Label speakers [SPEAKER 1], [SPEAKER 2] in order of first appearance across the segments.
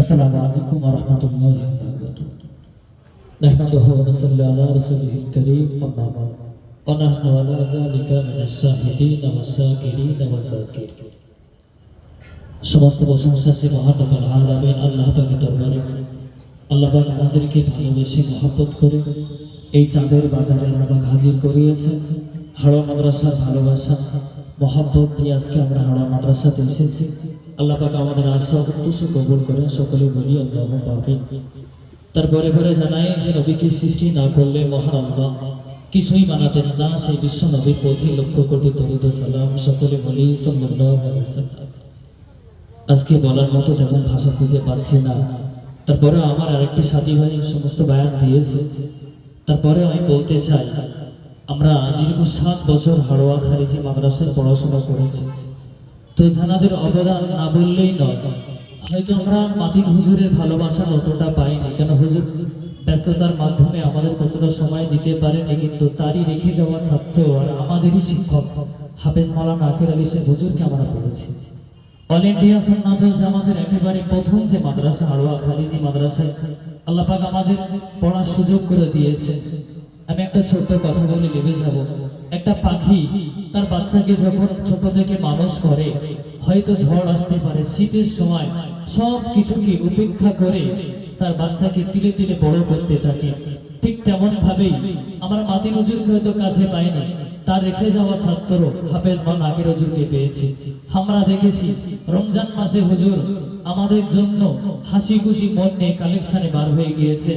[SPEAKER 1] আসসালামু আলাইকুম ওয়া রাহমাতুল্লাহি ওয়া বারাকাতুহু। নাহমাদুহু ওয়া নুসাল্লি আলা রাসূলিল কারীম, আম্মা বা'দ। ওয়া নাহনু আলা যালিকা মিনাশ শাহিদিন ওয়াশ শাকিরিন ওয়াজ যাকিরিন। সমস্ত প্রশংসা সে মহান রব্বুল আলামিন আল্লাহ পাকের দরবারে। আল্লাহ পাক আমাদেরকে ভালোবেসে মহব্বত করে এই চাঁদের বাজারে আল্লাহ পাক হাজির করিয়েছেন। হাওড়া মাদ্রাসার ভালোবাসা মহব্বত নিয়ে আজকে আমরা হাওড়া মাদ্রাসাতে এসেছি। আল্লাহ পাক আমাদের আশা উদ্দেশ্য কবুল করেন, সকলে বলি আল্লাহুম্মা আমিন। তারপরে পরে জানাই যে নবীকে সৃষ্টি না করলে মহান আল্লাহ কিছুই বানাতেন না। সেই বিশ্ব নবীর প্রতি লক্ষ কোটি দরুদ ও সালাম, সকলে বলি সাল্লাল্লাহু আলাইহি ওয়াসাল্লাম। আজকে বলার মতো তেমন ভাষা খুঁজে পাচ্ছি না। তারপরে আমার আরেকটি সাথী ভাই সমস্ত বায়ান দিয়েছে। তারপরে আমি বলতে চাই, আমরা দীর্ঘ 7 বছর হাড়োয়া খারিজি মাদ্রাসায় পড়াশোনা করেছি। তো জানাদের অবদান না বললেই নয়। হয়তো আমরা মাতিন হুজুরের ভালোবাসা অতটা পাইনি, কেন হুজুর ব্যস্ততার মাধ্যমে আমাদের কতটা সময় দিতে পারেনি, কিন্তু তারই রেখে যাওয়া ছাত্র আর আমাদেরই শিক্ষক হাফেজ মাওলানা আখির আলী সাহেব হুজুরকে আমরা পেয়েছি। অল ইন্ডিয়া সুন্নাতুল জামাতের একেবারে প্রথম যে মাদ্রাসা হাড়োয়া খারিজি মাদ্রাসায় আল্লাহ পাক আমাদের পড়ার সুযোগ করে দিয়েছে। আমি একটা ছোট্ট কথা বলে নেমে যাব। একটা পাখি তার বাচ্চাকে যখন ছোট থেকে মানুষ করে, হয়তো ঝড় আসতে পারে, শীতের সময় সব কিছুকে উপেক্ষা করে তার বাচ্চাকে তিলে তিলে বড় করতে থাকে। ঠিক তেমন ভাবেই আমরা মাতিন হুজুরকে হয়তো কাছে পাইনি, তার রেখে যাওয়া ছাত্র হাফেজ মাওলানা আখির হুজুরকে পেয়েছি। আমরা দেখেছি রমজান মাসে হুজুর আমাদের জন্য হাসি খুশি মন নিয়ে কালেকশনে বার হয়ে গিয়েছে।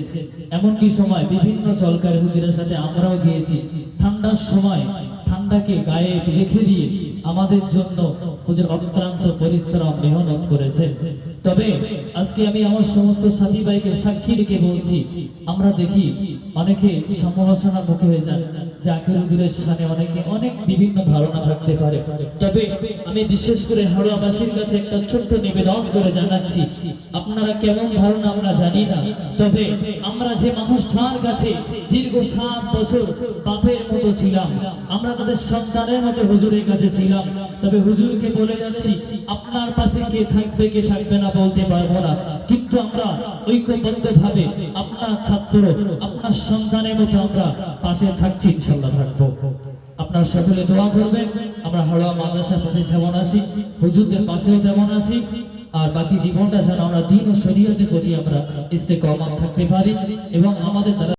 [SPEAKER 1] এমনকি সময় বিভিন্ন চলকারী হুজুরের সাথে আমরাও গিয়েছি। ঠান্ডার সময় ঠান্ডাকে গায়ে রেখে দিয়ে আমাদের জন্য হুজুর অক্লান্ত পরিশ্রম মেহনত করেছেন। তবে আজকে আমি আমার সমস্ত সাথী ভাইকে সাক্ষী রেখে বলছি, আমরা দেখি অনেকে সমালোচনার মুখে হয়ে যান যে আখির হুজুরের শানে অনেকে অনেক বিভিন্ন ধারণা থাকতে পারে। তবে আমি বিশেষ করে হাওড়াবাসীর কাছে একটা ছোট্ট নিবেদন করে জানাচ্ছি, আপনারা কেমন ধারণা আমরা জানি না, তবে আমরা যে মানুষটার কাছে দীর্ঘ 7 বছর বাপের মতো ছিলাম, আমরা তাদের সন্তানের মতো হুজুরের কাছে ছিলাম। তবে হুজুরকে বলে যাচ্ছি, আপনার পাশে কে থাকবে কে থাকবে না বলতে পারবো না, কিন্তু আমরা ঐক্যবদ্ধভাবে আপনার ছাত্র আপনার সন্তানের মতো আমরা পাশে থাকছি, ইনশাআল্লাহ থাকবো। আপনারা সকলে দোয়া করবেন, আমরা হাওড়া মাদ্রাসার প্রতি যেমন আছি হুজুরদের পাশেও যেমন আছি, আর বাকি জীবনটা যেন আমরা দ্বীন ও শরীয়তের প্রতি আমরা ইস্তেকামাত থাকতে পারি এবং আমাদের দ্বারা